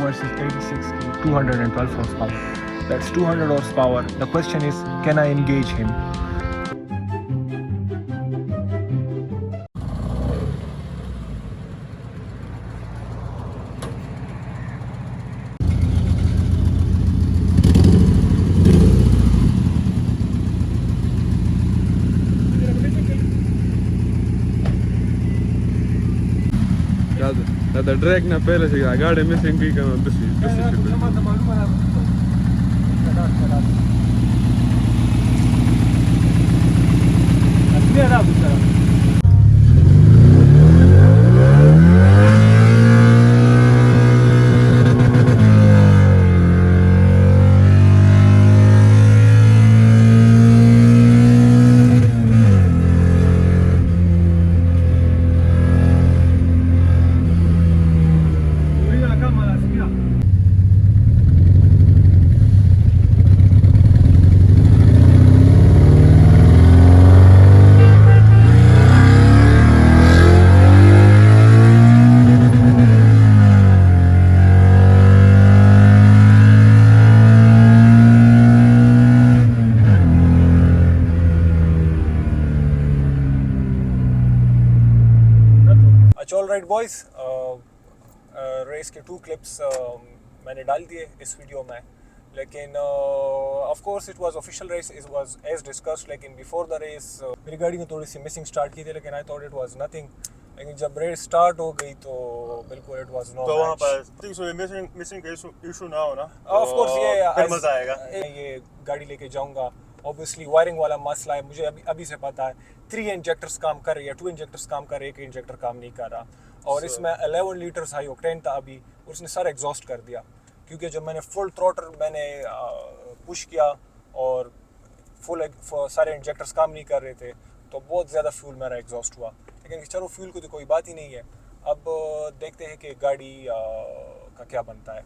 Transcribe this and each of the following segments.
versus 86 212 horsepower. That's 200 horsepower. The question is, can I engage him? هذا دريكنا بيلس قاعد ميسنج كي كمان بس अच्छा all right boys, race के 2 clips मैंने डाल दिए इस वीडियो में, लेकिन of course it was official race, it was as discussed, लेकिन बिफोर द रेस मेरी गाड़ी ने थोड़ी सी मिसिंग स्टार्ट की थी, लेकिन I thought it was nothing, लेकिन जब रेस स्टार्ट हो गई तो बिल्कुल इट वाज नो। तो वहाँ पर सो मिसिंग का इशू ना हो ना, ऑफ कोर्स ये मजा आएगा। ये गाड़ी लेके जाऊंगा, ऑब्वियसली वायरिंग वाला मसला है, मुझे अभी से पता है। 3 इंजेक्टर्स काम कर रही है, 2 इंजेक्टर्स काम कर रहे हैं, 1 इंजेक्टर काम नहीं कर रहा, और इसमें 11 लीटर्स हाई ऑक्टेन था अभी, उसने सारा एग्जॉस्ट कर दिया, क्योंकि जब मैंने फुल थ्रॉटल मैंने पुश किया और फुल सारे इंजेक्टर्स काम नहीं कर रहे थे, तो बहुत ज़्यादा फ्यूल मेरा एग्जॉस्ट हुआ। लेकिन चलो फ्यूल को तो कोई बात ही नहीं है, अब देखते हैं कि गाड़ी का क्या बनता है।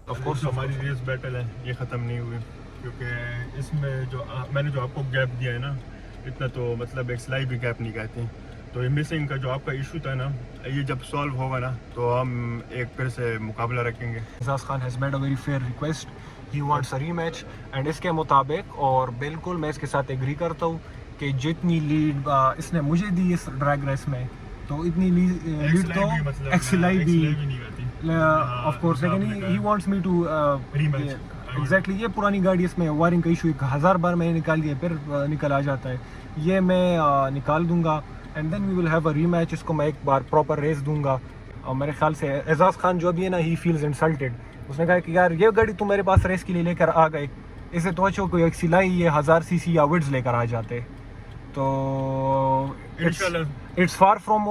ऑफ कोर्स हमारी रेस बैटल है, ये ख़त्म नहीं हुई, क्योंकि इसमें जो मैंने जो आपको गैप दिया है ना, इतना तो मतलब एक स्लाई भी गैप नहीं कहती। तो ये मिसिंग का जो आपका इशू था ना, ये जब सॉल्व होगा ना तो हम एक फिर से मुकाबला रखेंगे। Ejaz Khan has made a very fair request, he wants a rematch, and इसके मुताबिक, और बिल्कुल मैं इसके साथ एग्री करता हूँ कि जितनी लीड इसने मुझे दी इस ड्रैग रेस में, तो इतनी लीड तो एक्सलाई भी ऑफ कोर्स, लेकिन he wants me to rematch. Exactly ये पुरानी गाड़ी, इसमें वायरिंग का इशू 1000 बार मैंने निकाल दिया, फिर निकल आ जाता है, ये मैं निकाल दूंगा, and then we will have a rematch. इसको मैं एक बार प्रॉपर रेस दूंगा, और मेरे ख्याल से एजाज खान जो भी है ना, ही फील्स इंसल्टेड। उसने कहा कि यार ये गाड़ी तुम मेरे पास रेस के लिए लेकर आ गए, इसे तो अच्छो कोई एक सिलाई ये 1000 सीसी या विड्स लेकर आ जाते, तो इट्स फार फ्रॉम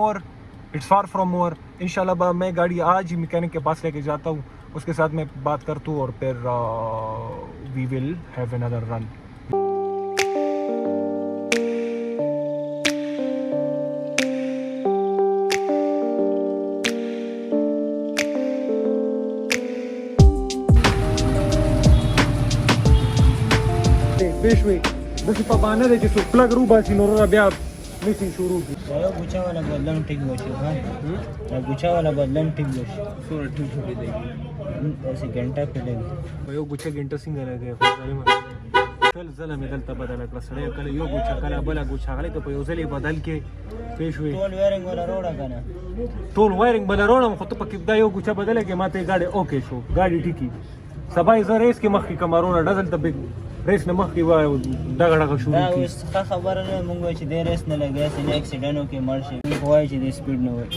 मोर। इंशाल्लाह मैं गाड़ी आज ही मैकेनिक के पास लेके जाता हूँ, उसके साथ मैं बात करता हूँ, और फिर we will have another run. पेशवे बस पापाना दे कि प्लग रूबा सी नोरा ब्या मिसिंग शुरू की गुच्छा वाला बदलन ठीक होशी हां गुच्छा वाला बदलन ठीक होशी सोरा ठीक हो देगी ऐसे घंटा पहले यो गुच्छा घंटा सिंगल है कल ज़लम दलता बदल कर सड़े कल यो गुच्छा कल बला गुच्छा कल तो पयोजली बदल के पेशवे टोल वायरिंग वाला रोड़ा kana टोल वायरिंग वाला रोड़ा खतो पक बदा यो गुच्छा बदल के माते गाड़ी ओके शो गाड़ी ठीकी सबाई ज रेस के मखी कमारोना डजल तब रेस ने मखी वा दगड़ा का शुरू की اوس خبره نه مونږ چې د ریس نه لګیا سي اکسیډنټ وکي مرشي وای چې د سپیډ نه وای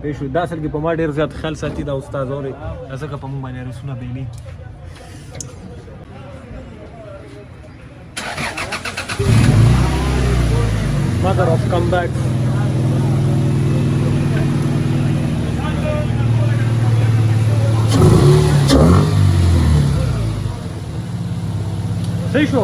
पेशवे دا اصل کې په ما ډیر زیات خیال ساتي دا استاد اوري ځکه په مونږ باندې رسونه بیلی mother of comeback सही show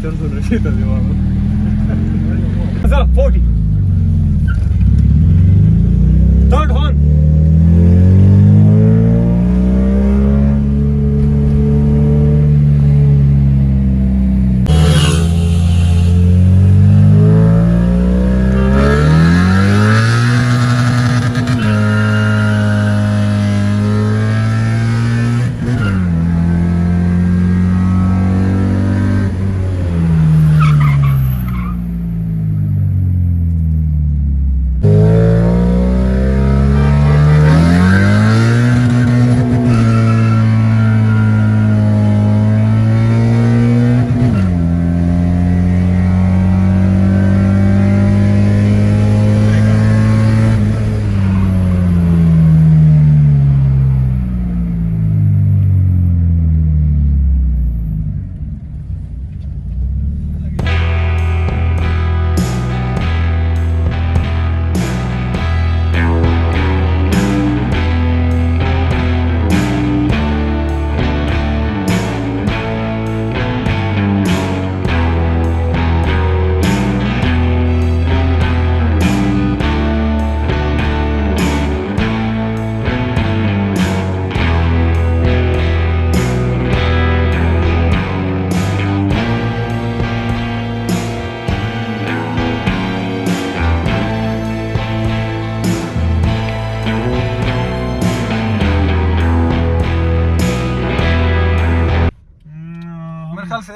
terzo recita di nuovo. 40. Third horn.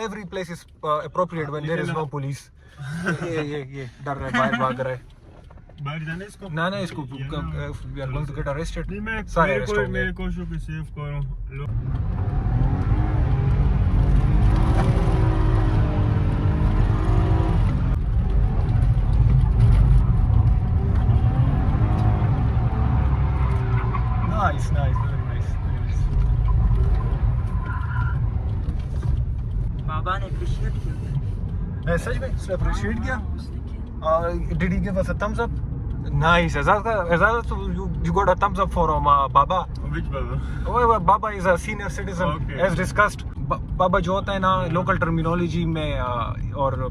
Every place is appropriate when there is no police. ये डर रहा है, बाहर भाग रहा है. बाहर जाने इसको? ना इसको we are going to get arrested. नहीं, मैं सारे arrest होंगे. मेरे कोशिश को सेव करो. Nice, very nice. बाबा ने appreciate किया. सच में उसने appreciate किया. Did he give us a thumbs up? Nice. Azaz, you got a thumbs up from Baba. Which Baba? Oh, Baba is a senior citizen, Okay. as discussed. Baba जो होता है ना local terminology में और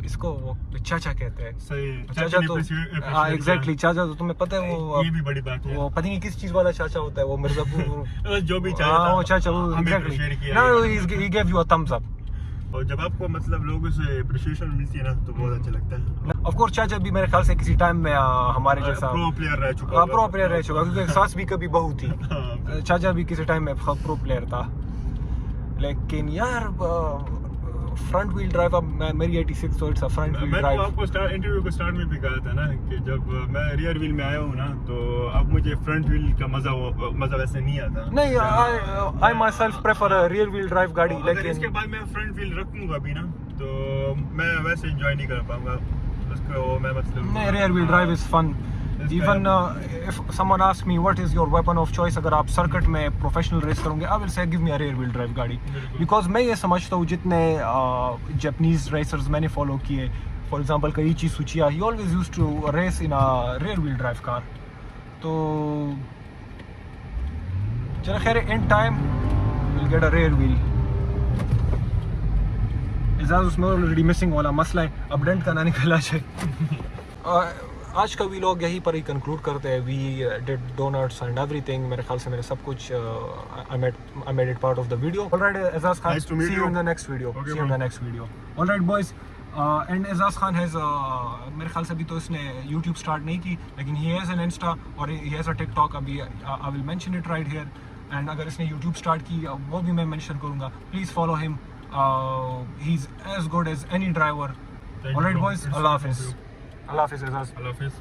इसको वो चाचा कहते हैं. सही. चाचा तो हाँ exactly चाचा तो तुम्हें पता है वो ये भी बड़ी बात है. वो पता नहीं किस चीज वाला चाचा होता है वो मिर्जापुर. जो भी चाचा हाँ वो चाचा वो exactly. No, he gave you a thumbs up. और जब आपको मतलब लोगों से अप्रिशिएशन मिलती है ना तो बहुत अच्छा लगता है. Of course चाचा भी मेरे ख्याल से किसी टाइम में हमारे जैसा प्रो प्लेयर रह चुका. प्रो प्लेयर रह चुका क्योंकि सास भी कभी बहू थी. चाचा भी किसी टाइम में प्रो प्लेयर था. लेकिन यार फ्रंट व्हील ड्राइव अब मेरी 86 तो इट्स अ फ्रंट व्हील मैंने ड्राइव. आपको इंटरव्यू को स्टार्ट में भी कहा था ना कि जब मैं रियर व्हील में आया हूँ ना तो अब मुझे फ्रंट व्हील का मजा वैसे नहीं आता. नहीं I myself prefer rear wheel drive गाड़ी. अगर लेकिन इसके बाद मैं फ्रंट व्हील रखूंगा अभी ना तो मैं वैसे एंजॉय नहीं कर पाऊंगा उसको. मैं मतलब नहीं rear wheel drive is fun. Even if someone asks me what is your weapon of choice अगर आप सर्किट में प्रोफेशनल रेस करोगे I will say give me a rear wheel drive गाड़ी. Because मैं ये समझता हूँ जितने जापानीज रेसर्स मैंने फॉलो किए for example Keiichi Tsuchiya he always used to race in a rear wheel drive car. तो चलो खैर in time we'll get a rear wheel. Ejaz उसमें ऑलरेडी मिसिंग वाला मसला है अब डेंट का ना निकला जाए. आज का वीलॉग यहीं पर ही कंक्लूड करते हैं. We did donuts and everything. मेरे ख्याल से मैंने सब कुछ I made it part of the video. Alright Ejaz Khan, see you in the next video. See you in the next video. Alright boys and Ejaz Khan has मेरे ख्याल से अभी तो इसने यूट्यूब स्टार्ट नहीं की लेकिन ही हैज़ एन इंस्टा और ही हैज़ अ टिकटॉक. अभी I will mention it right here. And अगर इसने यूट्यूब स्टार्ट की वो भी मैं मेंशन करूँगा. Please follow him. He is as good as any driver. Alright boys, अल्लाह हाफिज़. Allah Hafiz, Azaz. Allah Hafiz.